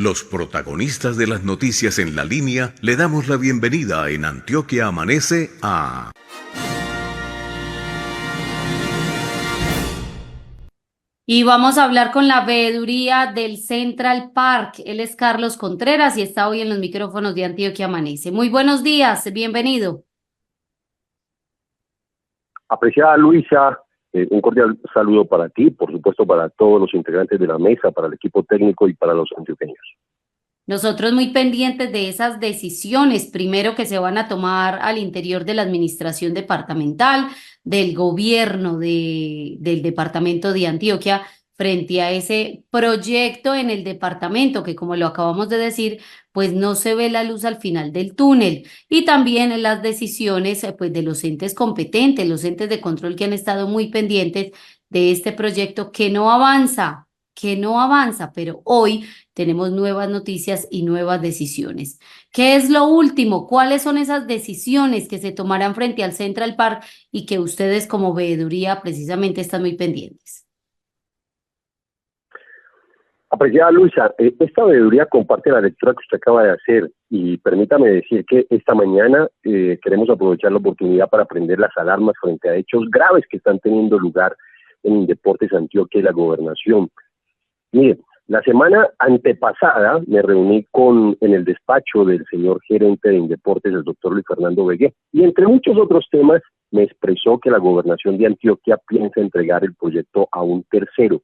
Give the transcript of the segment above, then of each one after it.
Los protagonistas de las noticias en la línea le damos la bienvenida en Antioquia Amanece a... Y vamos a hablar con la veeduría del Central Park. Él es Carlos Contreras y está hoy en los micrófonos de Antioquia Amanece. Muy buenos días, bienvenido. Apreciada Luisa, un cordial saludo para ti, por supuesto para todos los integrantes de la mesa, para el equipo técnico y para los antioqueños. Nosotros muy pendientes de esas decisiones, primero que se van a tomar al interior de la administración departamental, del gobierno del departamento de Antioquia, frente a ese proyecto en el departamento que, como lo acabamos de decir, pues no se ve la luz al final del túnel. Y también en las decisiones pues de los entes competentes, los entes de control que han estado muy pendientes de este proyecto que no avanza, pero hoy tenemos nuevas noticias y nuevas decisiones. ¿Qué es lo último? ¿Cuáles son esas decisiones que se tomarán frente al Central Park y que ustedes como veeduría precisamente están muy pendientes? Apreciada Luisa, esta veeduría comparte la lectura que usted acaba de hacer y permítame decir que esta mañana queremos aprovechar la oportunidad para prender las alarmas frente a hechos graves que están teniendo lugar en Indeportes Antioquia y la gobernación. Mire, la semana antepasada me reuní en el despacho del señor gerente de Indeportes, el doctor Luis Fernando Vegué, y entre muchos otros temas me expresó que la gobernación de Antioquia piensa entregar el proyecto a un tercero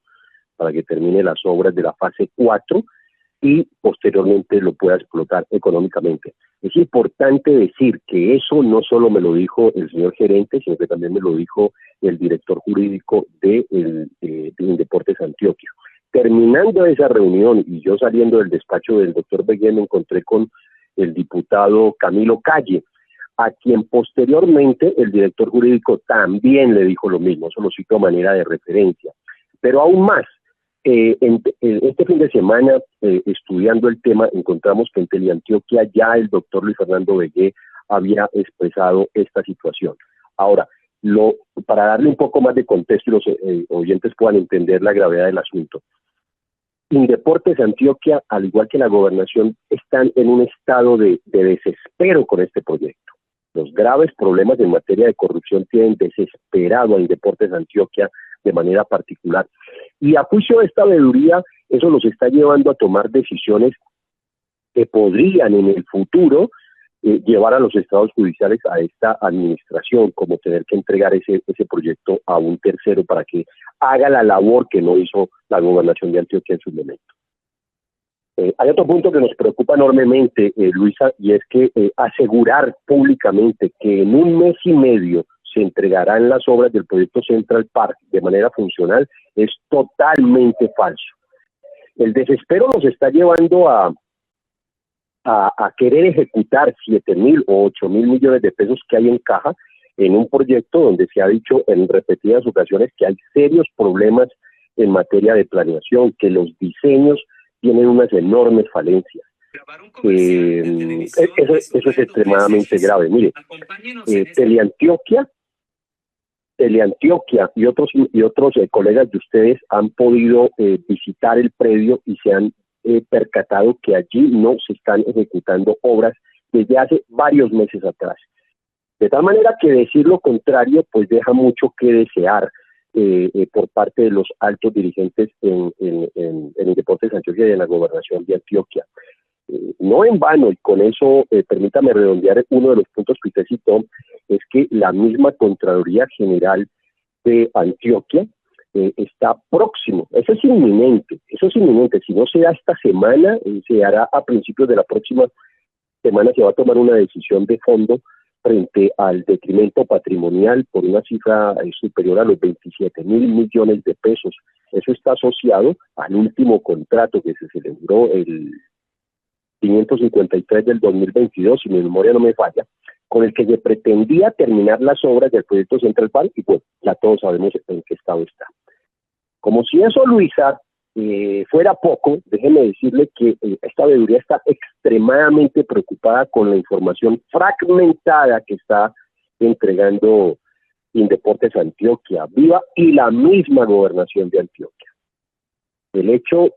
para que termine las obras de la fase 4 y posteriormente lo pueda explotar económicamente. Es importante decir que eso no solo me lo dijo el señor gerente, sino que también me lo dijo el director jurídico de Indeportes Antioquia. Terminando esa reunión y yo saliendo del despacho del doctor Vegué, me encontré con el diputado Camilo Calle, a quien posteriormente el director jurídico también le dijo lo mismo, eso lo cito a manera de referencia. Pero aún más, este fin de semana, estudiando el tema, encontramos que en Teleantioquia ya el doctor Luis Fernando Vegué había expresado esta situación. Ahora, para darle un poco más de contexto y los oyentes puedan entender la gravedad del asunto, Indeportes Antioquia, al igual que la gobernación, están en un estado de desespero con este proyecto. Los graves problemas en materia de corrupción tienen desesperado a Indeportes Antioquia de manera particular. Y a juicio de esta veeduría, eso los está llevando a tomar decisiones que podrían en el futuro llevar a los estados judiciales a esta administración, como tener que entregar ese proyecto a un tercero para que haga la labor que no hizo la gobernación de Antioquia en su momento. Hay otro punto que nos preocupa enormemente, Luisa, y es que asegurar públicamente que en un mes y medio se entregarán las obras del proyecto Central Park de manera funcional es totalmente falso. El desespero nos está llevando a querer ejecutar 7.000 o 8.000 millones de pesos que hay en caja en un proyecto donde se ha dicho en repetidas ocasiones que hay serios problemas en materia de planeación, que los diseños tienen unas enormes falencias. Eso es extremadamente grave. Mire, Teleantioquia y otros colegas de ustedes han podido visitar el predio y se han percatado que allí no se están ejecutando obras desde hace varios meses atrás. De tal manera que decir lo contrario pues deja mucho que desear por parte de los altos dirigentes en Indeportes Antioquia y en la gobernación de Antioquia. No en vano, y con eso permítame redondear uno de los puntos que usted citó, es que la misma Contraloría General de Antioquia está próximo, eso es inminente, si no se da esta semana, se hará a principios de la próxima semana, se va a tomar una decisión de fondo frente al detrimento patrimonial por una cifra superior a los 27.000 millones de pesos. Eso está asociado al último contrato que se celebró el 553 del 2022, si mi memoria no me falla, con el que se pretendía terminar las obras del proyecto Central Park y pues ya todos sabemos en qué estado está. Como si eso, Luisa, fuera poco, déjeme decirle que esta veeduría está extremadamente preocupada con la información fragmentada que está entregando Indeportes Antioquia Viva y la misma gobernación de Antioquia. El hecho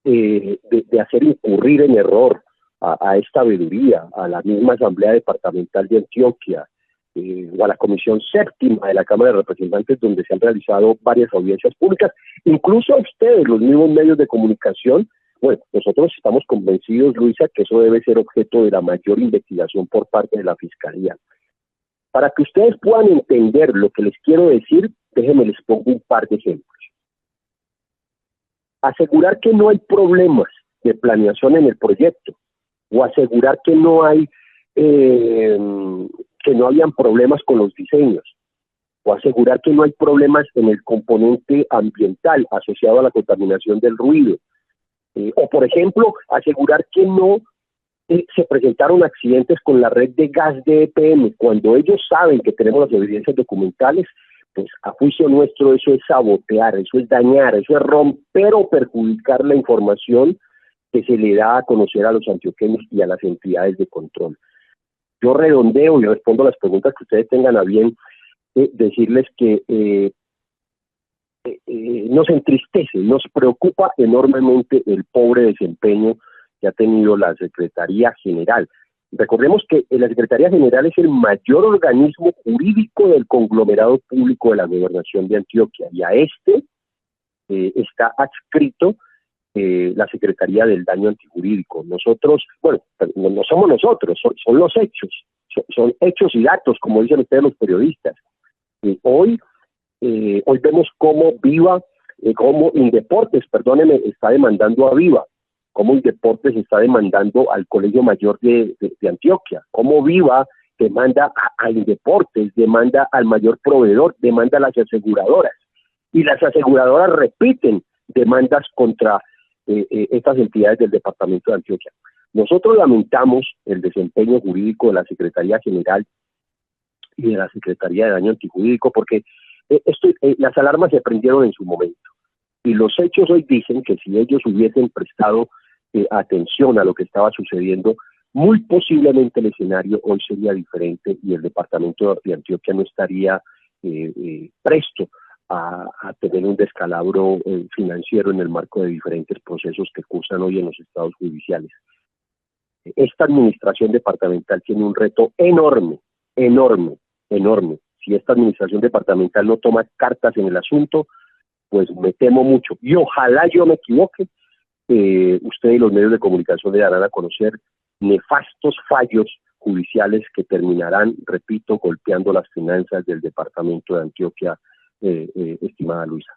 de hacer incurrir en error a esta veeduría, a la misma Asamblea Departamental de Antioquia, o a la Comisión Séptima de la Cámara de Representantes, donde se han realizado varias audiencias públicas, incluso a ustedes, los mismos medios de comunicación. Bueno, nosotros estamos convencidos, Luisa, que eso debe ser objeto de la mayor investigación por parte de la Fiscalía. Para que ustedes puedan entender lo que les quiero decir, déjenme les pongo un par de ejemplos. Asegurar que no hay problemas de planeación en el proyecto, o asegurar que no hay que no habían problemas con los diseños, o asegurar que no hay problemas en el componente ambiental asociado a la contaminación del ruido, o por ejemplo, asegurar que no se presentaron accidentes con la red de gas de EPM, cuando ellos saben que tenemos las evidencias documentales. Pues a juicio nuestro eso es sabotear, eso es dañar, eso es romper o perjudicar la información que se le da a conocer a los antioqueños y a las entidades de control. Yo redondeo y respondo a las preguntas que ustedes tengan a bien, decirles que nos entristece, nos preocupa enormemente el pobre desempeño que ha tenido la Secretaría General. Recordemos que la Secretaría General es el mayor organismo jurídico del conglomerado público de la Gobernación de Antioquia, y a este está adscrito la Secretaría del Daño Antijurídico. Nosotros, bueno, no somos nosotros, son los hechos, son hechos y datos, como dicen ustedes los periodistas. Hoy vemos cómo cómo Indeportes, perdóneme, está demandando a Viva, cómo Indeportes está demandando al Colegio Mayor de Antioquia, cómo Viva demanda a Indeportes, demanda al mayor proveedor, demanda a las aseguradoras, y las aseguradoras repiten demandas contra estas entidades del departamento de Antioquia. Nosotros lamentamos el desempeño jurídico de la Secretaría General y de la Secretaría de Daño Antijurídico, porque las alarmas se prendieron en su momento, y los hechos hoy dicen que si ellos hubiesen prestado atención a lo que estaba sucediendo, muy posiblemente el escenario hoy sería diferente y el departamento de Antioquia no estaría presto a tener un descalabro financiero en el marco de diferentes procesos que cursan hoy en los estados judiciales. Esta administración departamental tiene un reto enorme, enorme, enorme. Si esta administración departamental no toma cartas en el asunto, pues me temo mucho, y ojalá yo me equivoque, usted y los medios de comunicación le darán a conocer nefastos fallos judiciales que terminarán, repito, golpeando las finanzas del departamento de Antioquia, estimada Luisa.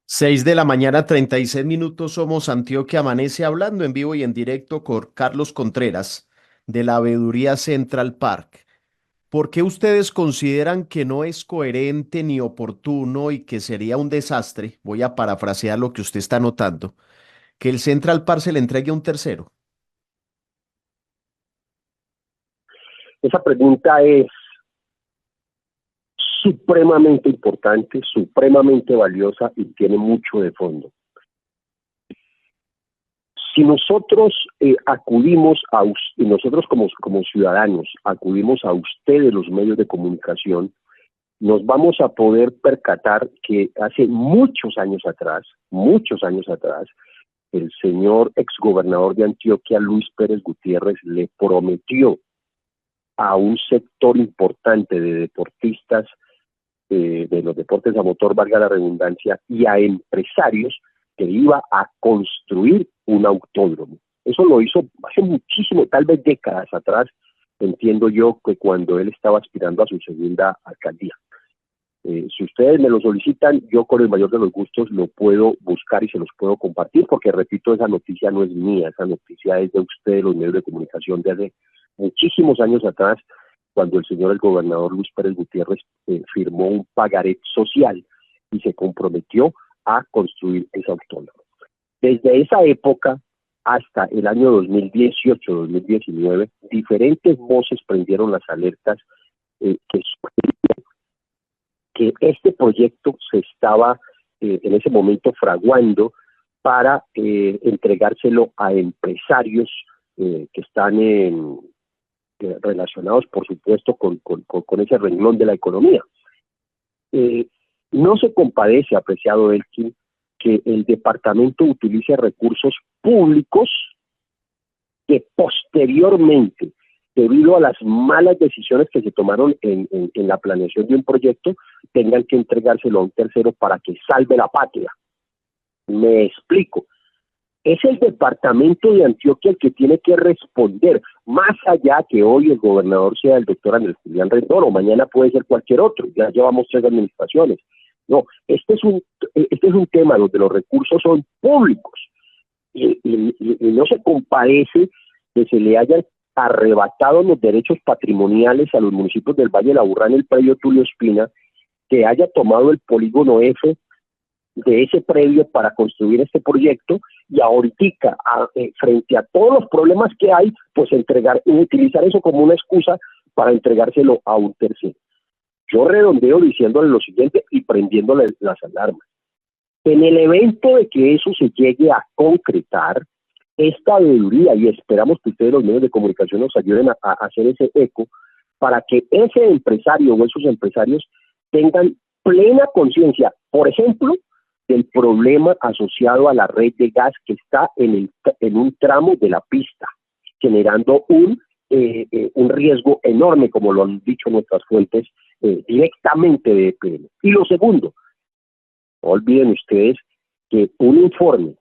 6 de la mañana, 36 minutos, somos Antioquia Amanece, hablando en vivo y en directo con Carlos Contreras de la Veeduría Central Park. ¿Por qué ustedes consideran que no es coherente ni oportuno y que sería un desastre, voy a parafrasear lo que usted está notando, que el Central Park se le entregue a un tercero? Esa pregunta es supremamente importante, supremamente valiosa y tiene mucho de fondo. Si nosotros acudimos y nosotros como ciudadanos acudimos a ustedes, los medios de comunicación, nos vamos a poder percatar que hace muchos años atrás, el señor exgobernador de Antioquia, Luis Pérez Gutiérrez, le prometió a un sector importante de deportistas, de los deportes a motor, valga la redundancia, y a empresarios, que iba a construir un autódromo. Eso lo hizo hace muchísimo, tal vez décadas atrás, entiendo yo, que cuando él estaba aspirando a su segunda alcaldía. Si ustedes me lo solicitan, yo con el mayor de los gustos lo puedo buscar y se los puedo compartir, porque repito, esa noticia no es mía, esa noticia es de ustedes, los medios de comunicación, de hace muchísimos años atrás, cuando el señor gobernador Luis Pérez Gutiérrez firmó un pagaré social y se comprometió a construir ese autódromo. Desde esa época hasta el año 2018-2019, diferentes voces prendieron las alertas que este proyecto se estaba en ese momento fraguando para entregárselo a empresarios que están relacionados, por supuesto, con ese renglón de la economía. No se compadece, apreciado Elkin, que el departamento utilice recursos públicos que posteriormente, debido a las malas decisiones que se tomaron en la planeación de un proyecto, tengan que entregárselo a un tercero para que salve la patria. Me explico. Es el departamento de Antioquia el que tiene que responder, más allá que hoy el gobernador sea el doctor Andrés Julián Rendón, o mañana puede ser cualquier otro, ya llevamos 3 administraciones. No, este es un tema donde los recursos son públicos y no se compadece que se le hayan arrebatado los derechos patrimoniales a los municipios del Valle de la Aburrá en el predio Tulio Espina, que haya tomado el polígono F de ese predio para construir este proyecto y ahorita, frente a todos los problemas que hay, pues utilizar eso como una excusa para entregárselo a un tercero. Yo redondeo diciéndole lo siguiente y prendiéndole las alarmas. En el evento de que eso se llegue a concretar, esta veeduría, y esperamos que ustedes los medios de comunicación nos ayuden a hacer ese eco, para que ese empresario o esos empresarios tengan plena conciencia, por ejemplo, del problema asociado a la red de gas que está en un tramo de la pista, generando un riesgo enorme, como lo han dicho nuestras fuentes, directamente de EPM. Y lo segundo, no olviden ustedes que un informe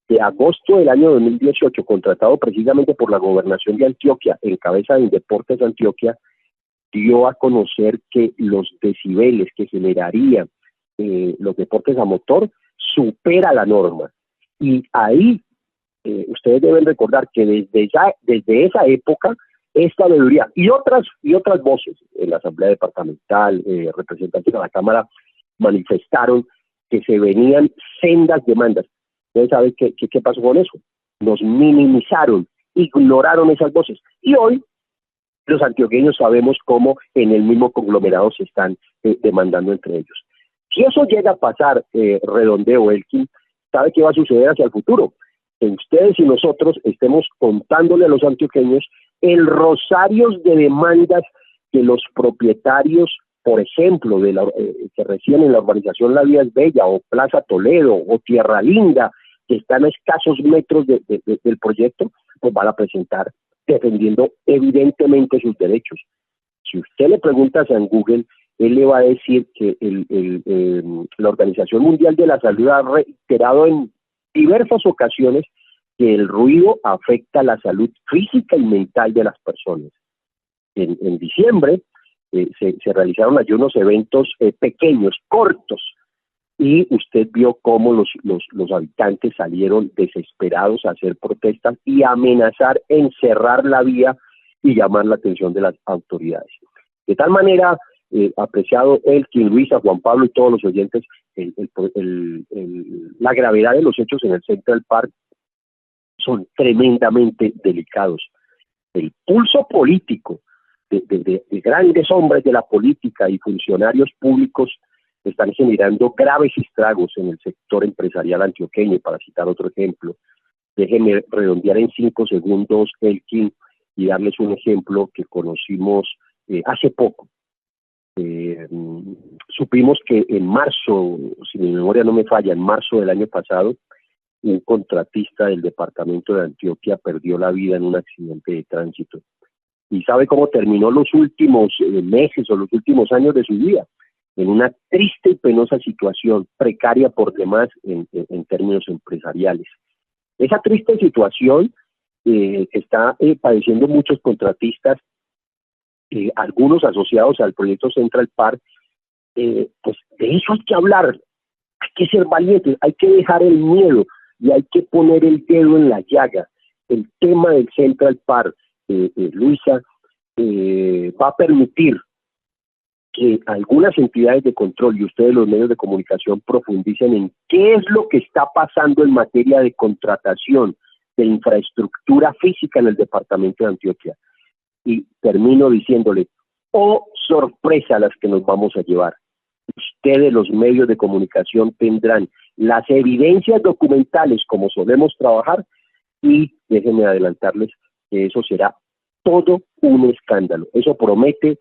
de agosto del año 2018, contratado precisamente por la Gobernación de Antioquia, en cabeza de Indeportes Antioquia, dio a conocer que los decibeles que generarían los deportes a motor supera la norma. Y ahí ustedes deben recordar que desde esa época esta veeduría y otras voces en la Asamblea Departamental, representantes de la Cámara, manifestaron que se venían sendas demandas. ¿Ustedes saben qué pasó con eso? Nos minimizaron, ignoraron esas voces. Y hoy los antioqueños sabemos cómo en el mismo conglomerado se están demandando entre ellos. Si eso llega a pasar, redondeo, Elkin, ¿sabe qué va a suceder hacia el futuro? Que ustedes y nosotros estemos contándole a los antioqueños el rosario de demandas que los propietarios, por ejemplo, que residen en la urbanización La Vía es Bella, o Plaza Toledo, o Tierra Linda, que están a escasos metros del proyecto, pues van a presentar defendiendo evidentemente sus derechos. Si usted le pregunta a San Google, él le va a decir que la Organización Mundial de la Salud ha reiterado en diversas ocasiones que el ruido afecta la salud física y mental de las personas. En diciembre se realizaron allí unos eventos pequeños, cortos, y usted vio cómo los habitantes salieron desesperados a hacer protestas y a amenazar en cerrar la vía y llamar la atención de las autoridades. De tal manera, apreciado Elkin, Luisa, Juan Pablo y todos los oyentes, la gravedad de los hechos en el Central Park son tremendamente delicados. El pulso político de grandes hombres de la política y funcionarios públicos están generando graves estragos en el sector empresarial antioqueño. Y para citar otro ejemplo, déjenme redondear en 5 segundos, Elkin, y darles un ejemplo que conocimos hace poco. Supimos que en marzo, si mi memoria no me falla, en marzo del año pasado, un contratista del departamento de Antioquia perdió la vida en un accidente de tránsito. ¿Y sabe cómo terminó los últimos meses o los últimos años de su vida? En una triste y penosa situación, precaria por demás en términos empresariales. Esa triste situación que está padeciendo muchos contratistas, algunos asociados al proyecto Central Park, pues de eso hay que hablar, hay que ser valientes, hay que dejar el miedo y hay que poner el dedo en la llaga. El tema del Central Park, Luisa, va a permitir que algunas entidades de control y ustedes los medios de comunicación profundicen en qué es lo que está pasando en materia de contratación de infraestructura física en el departamento de Antioquia. Y termino diciéndole, oh sorpresa las que nos vamos a llevar. Ustedes los medios de comunicación tendrán las evidencias documentales como solemos trabajar y déjenme adelantarles que eso será todo un escándalo. Eso promete.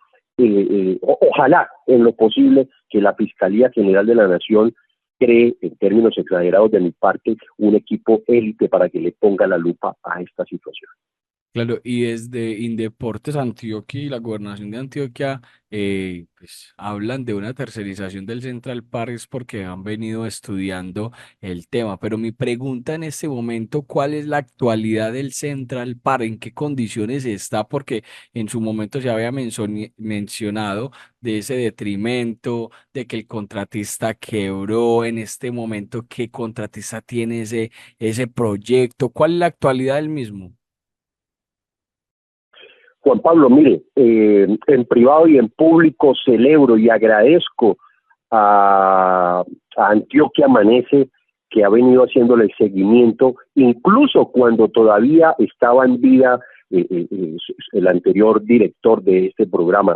Ojalá en lo posible que la Fiscalía General de la Nación cree, en términos exagerados de mi parte, un equipo élite para que le ponga la lupa a esta situación. Claro, y desde Indeportes Antioquia y la Gobernación de Antioquia, pues hablan de una tercerización del Central Park es porque han venido estudiando el tema. Pero mi pregunta en este momento, ¿cuál es la actualidad del Central Park? ¿En qué condiciones está? Porque en su momento se había mencionado de ese detrimento, de que el contratista quebró. En este momento, ¿qué contratista tiene ese proyecto? ¿Cuál es la actualidad del mismo? Juan Pablo, mire, en privado y en público celebro y agradezco a Antioquia Amanece, que ha venido haciéndole seguimiento, incluso cuando todavía estaba en vida el anterior director de este programa.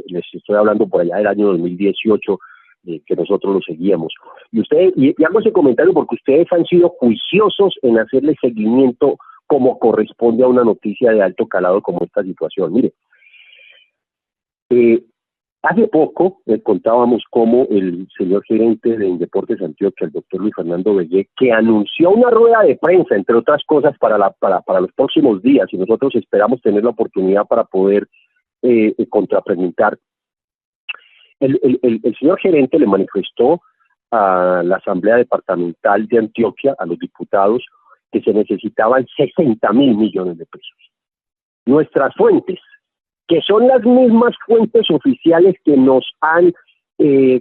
Les estoy hablando por allá del año 2018, que nosotros lo seguíamos. Y hago ese comentario porque ustedes han sido juiciosos en hacerle seguimiento como corresponde a una noticia de alto calado como esta situación. Mire, hace poco contábamos cómo el señor gerente de Indeportes Antioquia, el doctor Luis Fernando Bellé, que anunció una rueda de prensa, entre otras cosas, para los próximos días, y nosotros esperamos tener la oportunidad para poder contrapreguntar. El señor gerente le manifestó a la Asamblea Departamental de Antioquia, a los diputados, que se necesitaban 60.000 millones de pesos. Nuestras fuentes, que son las mismas fuentes oficiales que nos han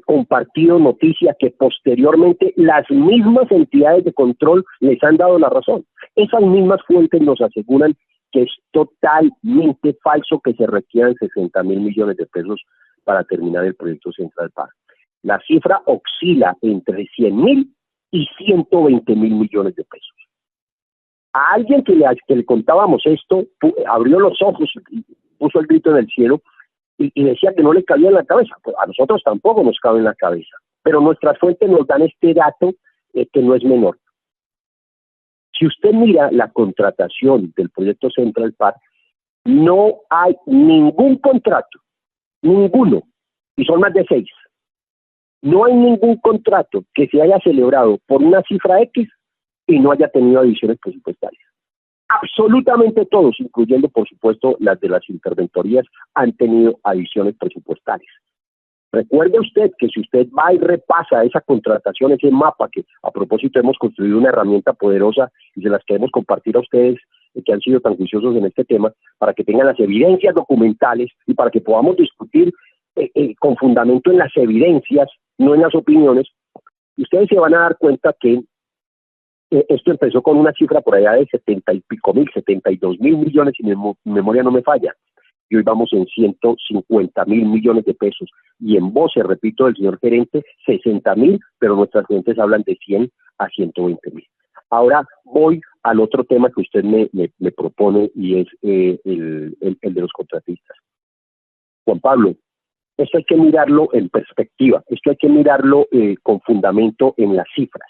compartido noticias que posteriormente las mismas entidades de control les han dado la razón. Esas mismas fuentes nos aseguran que es totalmente falso que se requieran 60.000 millones de pesos para terminar el proyecto Central Park. La cifra oscila entre 100.000 y 120.000 millones de pesos. A alguien que le contábamos esto, abrió los ojos, puso el grito en el cielo y decía que no le cabía en la cabeza. Pues a nosotros tampoco nos cabe en la cabeza, pero nuestras fuentes nos dan este dato que no es menor. Si usted mira la contratación del proyecto Central Park, no hay ningún contrato, ninguno, y son más de 6. No hay ningún contrato que se haya celebrado por una cifra X y no haya tenido adiciones presupuestarias. Absolutamente todos, incluyendo por supuesto las de las interventorías, han tenido adiciones presupuestarias. Recuerde usted que si usted va y repasa esa contratación, ese mapa, que a propósito hemos construido una herramienta poderosa y se las queremos compartir a ustedes que han sido tan juiciosos en este tema, para que tengan las evidencias documentales y para que podamos discutir con fundamento en las evidencias, no en las opiniones, y ustedes se van a dar cuenta que esto empezó con una cifra por allá de 70 y pico mil, 72.000 millones, si mi memoria no me falla, y hoy vamos en 150.000 millones de pesos, y en voces, repito, del señor gerente, 60.000, pero nuestras fuentes hablan de 100 a 120.000. Ahora voy al otro tema que usted me propone, y es el de los contratistas. Juan Pablo, esto hay que mirarlo en perspectiva, esto hay que mirarlo con fundamento en las cifras.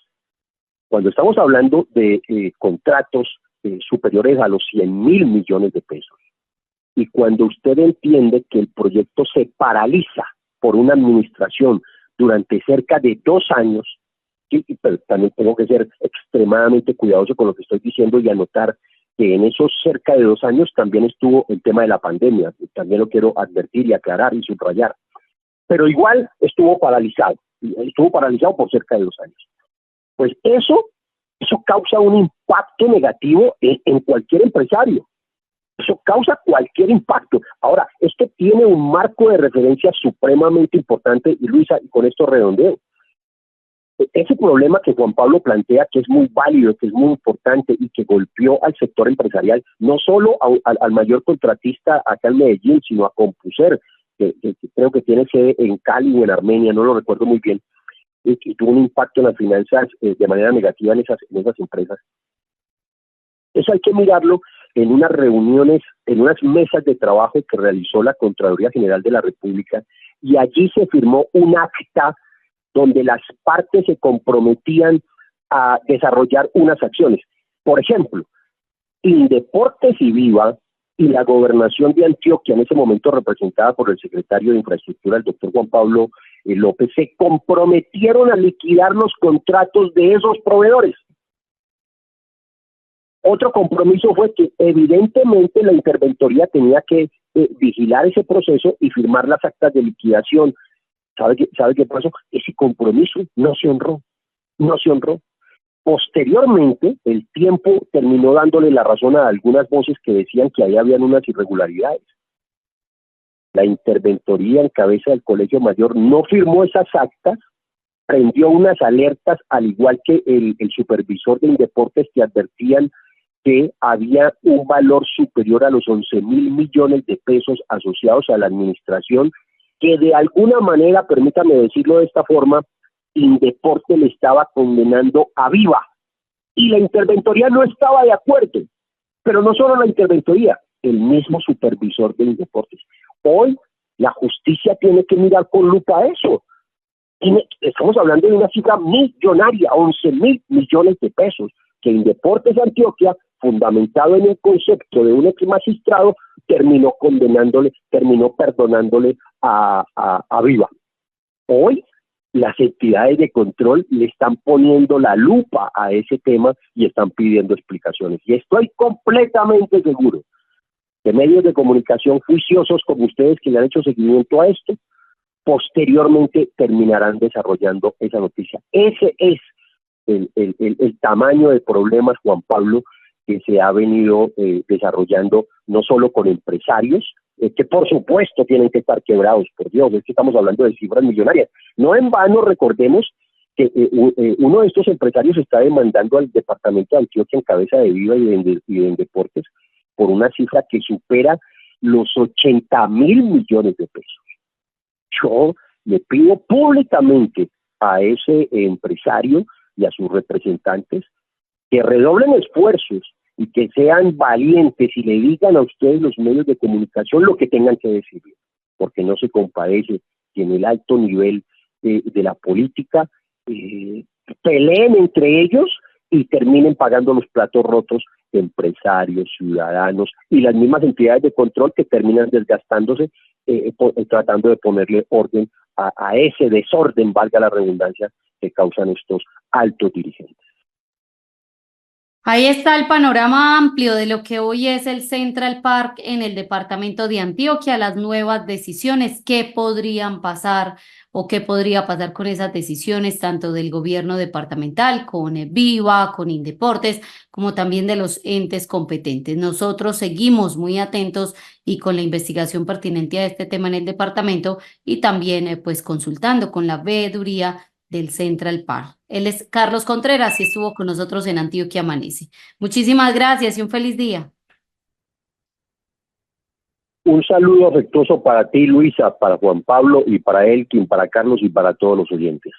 Cuando estamos hablando de contratos superiores a los 100.000 millones de pesos, y cuando usted entiende que el proyecto se paraliza por una administración durante cerca de 2 años, pero también tengo que ser extremadamente cuidadoso con lo que estoy diciendo y anotar que en esos cerca de 2 años también estuvo el tema de la pandemia, también lo quiero advertir y aclarar y subrayar, pero igual estuvo paralizado por cerca de 2 años. Pues eso causa un impacto negativo en cualquier empresario. Eso causa cualquier impacto. Ahora, esto tiene un marco de referencia supremamente importante, y Luisa, y con esto redondeo. Ese problema que Juan Pablo plantea, que es muy válido, que es muy importante y que golpeó al sector empresarial, no solo al mayor contratista acá en Medellín, sino a Compuser, que creo que tiene sede en Cali o en Armenia, no lo recuerdo muy bien, y tuvo un impacto en las finanzas de manera negativa en esas empresas. Eso hay que mirarlo en unas reuniones, en unas mesas de trabajo que realizó la Contraloría General de la República, y allí se firmó un acta donde las partes se comprometían a desarrollar unas acciones. Por ejemplo, Indeportes y Viva y la Gobernación de Antioquia, en ese momento representada por el secretario de Infraestructura, el doctor Juan Pablo López se comprometieron a liquidar los contratos de esos proveedores. Otro compromiso fue que evidentemente la interventoría tenía que vigilar ese proceso y firmar las actas de liquidación. ¿Sabe qué pasó? Ese compromiso no se honró, no se honró. Posteriormente, el tiempo terminó dándole la razón a algunas voces que decían que ahí habían unas irregularidades. La interventoría en cabeza del Colegio Mayor no firmó esas actas, prendió unas alertas, al igual que el supervisor de Indeportes, que advertían que había un valor superior a los 11.000 millones de pesos asociados a la administración, que de alguna manera, permítame decirlo de esta forma, Indeporte le estaba condenando a Viva, y la interventoría no estaba de acuerdo, pero no solo la interventoría, el mismo supervisor de Indeportes. Hoy la justicia tiene que mirar con lupa eso. Estamos hablando de una cifra millonaria, 11.000 millones de pesos, que Indeportes Antioquia, fundamentado en el concepto de un ex magistrado, terminó perdonándole a Viva. Hoy las entidades de control le están poniendo la lupa a ese tema y están pidiendo explicaciones. Y estoy completamente seguro que medios de comunicación juiciosos como ustedes, que le han hecho seguimiento a esto, posteriormente terminarán desarrollando esa noticia. Ese es el tamaño de problemas, Juan Pablo, que se ha venido desarrollando no solo con empresarios, que por supuesto tienen que estar quebrados, por Dios, es que estamos hablando de cifras millonarias. No en vano recordemos que uno de estos empresarios está demandando al departamento de Antioquia en cabeza de Viva y de Indeportes por una cifra que supera los 80.000 millones de pesos. Yo le pido públicamente a ese empresario y a sus representantes que redoblen esfuerzos y que sean valientes y le digan a ustedes, los medios de comunicación, lo que tengan que decirle, porque no se compadece que en el alto nivel de la política peleen entre ellos y terminen pagando los platos rotos empresarios, ciudadanos y las mismas entidades de control que terminan desgastándose tratando de ponerle orden a ese desorden, valga la redundancia, que causan estos altos dirigentes. Ahí está el panorama amplio de lo que hoy es el Central Park en el departamento de Antioquia, las nuevas decisiones, qué podrían pasar o qué podría pasar con esas decisiones, tanto del gobierno departamental, con Viva, con Indeportes, como también de los entes competentes. Nosotros seguimos muy atentos y con la investigación pertinente a este tema en el departamento y también pues consultando con la veeduría del Central Park. Él es Carlos Contreras y estuvo con nosotros en Antioquia Amanece. Muchísimas gracias y un feliz día. Un saludo afectuoso para ti, Luisa, para Juan Pablo y para Elkin, para Carlos y para todos los oyentes.